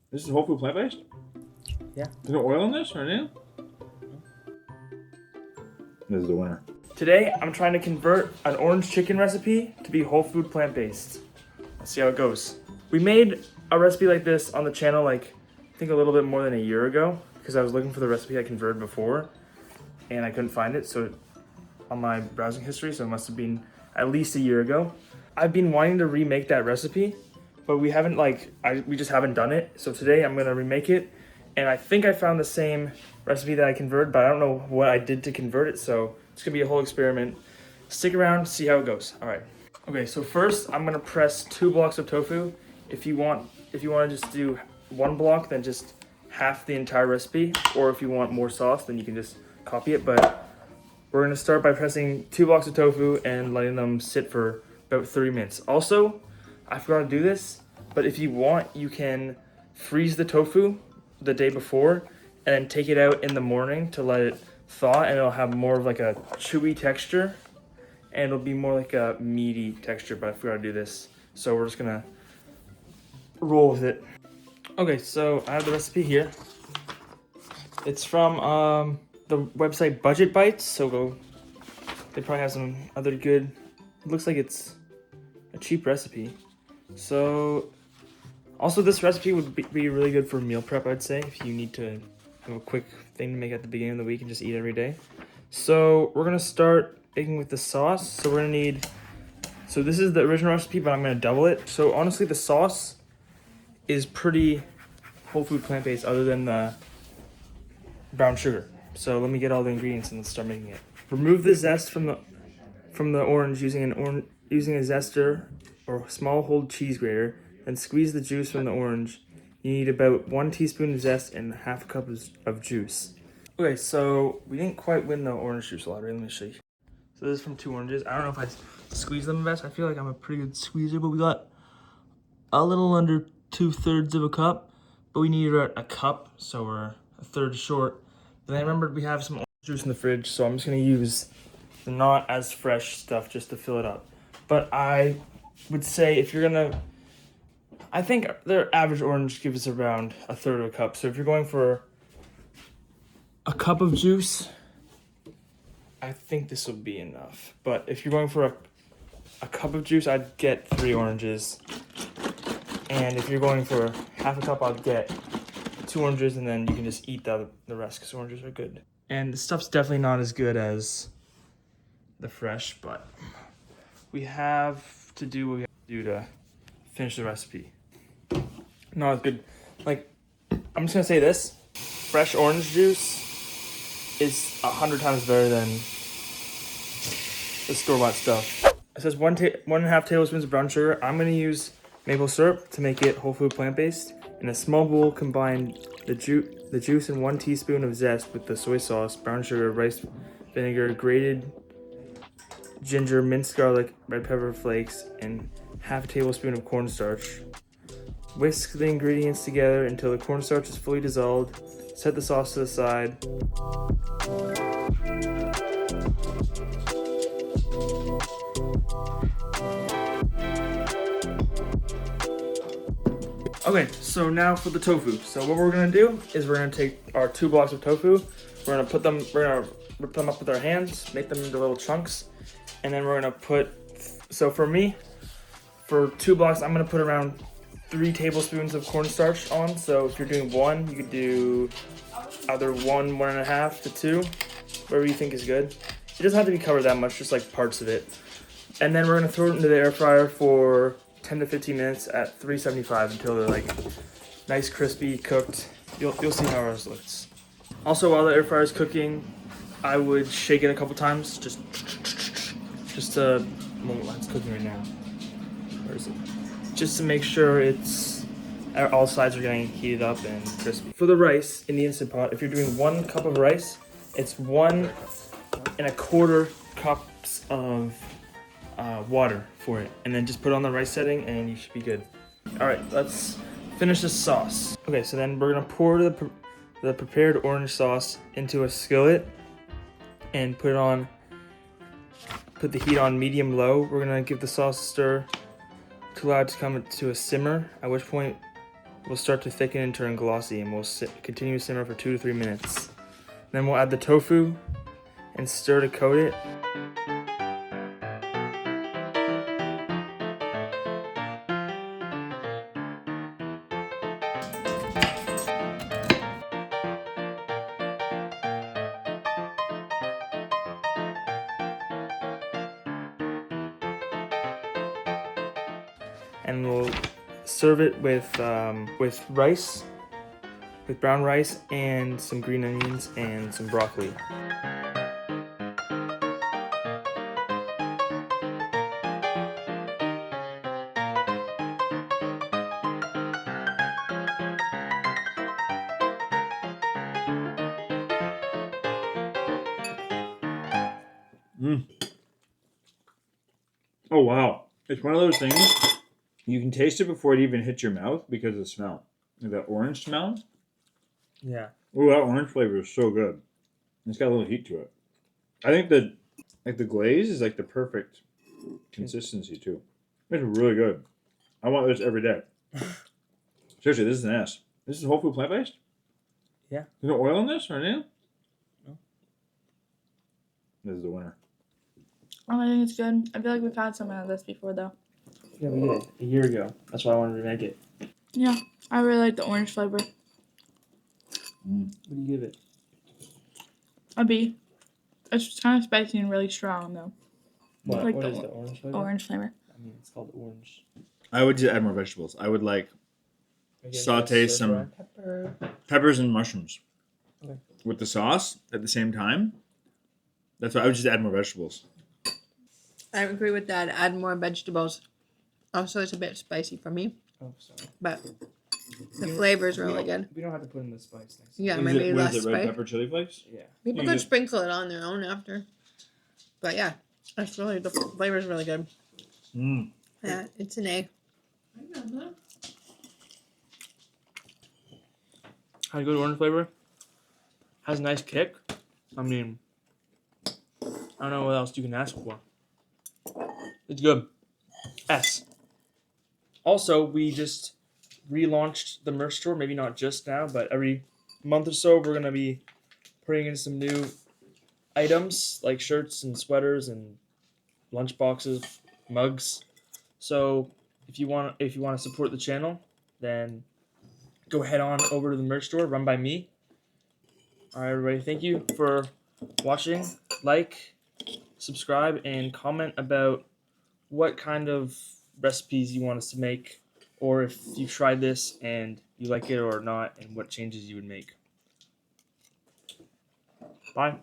This is whole food plant-based? Yeah. There's no oil in this or anything? This is the winner. Today, I'm trying to convert an orange chicken recipe to be whole food plant-based. Let's see how it goes. We made a recipe like this on the channel like, I think a little bit more than a year ago, because I was looking for the recipe I converted before, and I couldn't find it, so on my browsing history, so it must have been at least a year ago. I've been wanting to remake that recipe, but we haven't we just haven't done it. So today I'm gonna remake it, and I think I found the same recipe that I converted, but I don't know what I did to convert it, so it's gonna be a whole experiment. Stick around, see how it goes. All right. Okay, so first I'm gonna press 2 blocks of tofu. If you want to just do 1 block, then just half the entire recipe, or if you want more sauce, then you can just copy it. But we're gonna start by pressing 2 blocks of tofu and letting them sit for about 30 minutes. Also, I forgot to do this, but if you want, you can freeze the tofu the day before and then take it out in the morning to let it thaw, and it'll have more of like a chewy texture, and it'll be more like a meaty texture, but I forgot to do this. So we're just gonna roll with it. Okay, so I have the recipe here. It's from the website Budget Bites, so they probably have some other good, it looks like it's a cheap recipe. So also this recipe would be really good for meal prep, I'd say, if you need to have a quick thing to make at the beginning of the week and just eat every day. So we're gonna start making with the sauce. So we're gonna need, so this is the original recipe, but I'm gonna double it. So honestly, the sauce is pretty whole food plant-based other than the brown sugar. So let me get all the ingredients and let's start making it. Remove the zest from the orange using a zester or small hold cheese grater, then squeeze the juice from the orange. You need about 1 teaspoon of zest and half a cup of juice. Okay, so we didn't quite win the orange juice lottery. Let me show you. So this is from 2 oranges. I don't know if I squeeze them best. I feel like I'm a pretty good squeezer, but we got a little under 2/3 of a cup, but we needed a cup, so we're a third short. Then I remembered we have some orange juice in the fridge, so I'm just gonna use the not as fresh stuff just to fill it up. But I would say if you're gonna, I think their average orange gives around a third of a cup. So if you're going for a cup of juice, I think this will be enough. But if you're going for a cup of juice, I'd get 3 oranges. And if you're going for half a cup, I'll get 2 oranges, and then you can just eat the rest because oranges are good. And the stuff's definitely not as good as the fresh, but we have to do what we have to do to finish the recipe. Not as good. Like, I'm just gonna say this: fresh orange juice is 100 times better than the store-bought stuff. It says 1.5 tablespoons of brown sugar. I'm gonna use maple syrup to make it whole food plant-based. In a small bowl, combine the juice and 1 teaspoon of zest with the soy sauce, brown sugar, rice vinegar, grated ginger, minced garlic, red pepper flakes, and half a tablespoon of cornstarch. Whisk the ingredients together until the cornstarch is fully dissolved. Set the sauce to the side. Okay, so now for the tofu. So what we're gonna do is we're gonna take our 2 blocks of tofu, we're gonna rip them up with our hands, make them into little chunks, and then we're gonna put, so for me, for 2 blocks, I'm gonna put around 3 tablespoons of cornstarch on. So if you're doing 1, you could do either 1, 1.5 to 2, whatever you think is good. It doesn't have to be covered that much, just like parts of it. And then we're gonna throw it into the air fryer for 10 to 15 minutes at 375 until they're like nice, crispy, cooked. You'll see how ours looks. Also, while the air fryer is cooking, I would shake it a couple times, just to, well, it's cooking right now. Where is it? Just to make sure all sides are getting heated up and crispy. For the rice in the Instant Pot, if you're doing 1 cup of rice, it's 1.25 cups of water for it, and then just put it on the rice setting and you should be good. All right, let's finish the sauce. Okay, so then we're gonna pour the prepared orange sauce into a skillet and put the heat on medium-low. We're gonna give the sauce a stir to allow it to come to a simmer, at which point will start to thicken and turn glossy, and we'll continue to simmer for 2 to 3 minutes. Then we'll add the tofu and stir to coat it. And we'll serve it with rice, with brown rice and some green onions and some broccoli. Oh wow. It's one of those things you can taste it before it even hits your mouth because of the smell. Like that orange smell. Yeah. Oh, that orange flavor is so good. It's got a little heat to it. I think the glaze is like the perfect consistency too. It's really good. I want this every day. Seriously, this is an S. This is whole food plant-based? Yeah. There's no oil in this or anything? No. This is the winner. Oh, I think it's good. I feel like we've had some of this before, though. Yeah, we did. A year ago. That's why I wanted to remake it. Yeah, I really like the orange flavor. What do you give it? A B. It's kind of spicy and really strong, though. What, Like what the is the orange flavor? Orange flavor. I mean, it's called orange. I would just add more vegetables. I would like saute some peppers and mushrooms with the sauce at the same time. That's why I would just add more vegetables. I agree with that. Add more vegetables. Also, it's a bit spicy for me, Oh, sorry. but the flavor is really good. We don't have to put in the spice next. Yeah, What maybe is less it, red spice. pepper chili flakes? Yeah. People You could get- sprinkle it on their own after. But yeah, it's really the flavor is really good. Mm. Yeah, it's an A. Has good orange flavor. Has a nice kick. I mean, I don't know what else you can ask for. It's good. S. Also, we just relaunched the merch store. Maybe not just now, but every month or so, we're gonna be putting in some new items like shirts and sweaters and lunch boxes, mugs. So if you want to support the channel, then go head on over to the merch store run by me. All right, everybody. Thank you for watching. Like, subscribe, and comment about what kind of recipes you want us to make, or if you tried this and you like it or not, and what changes you would make. Bye.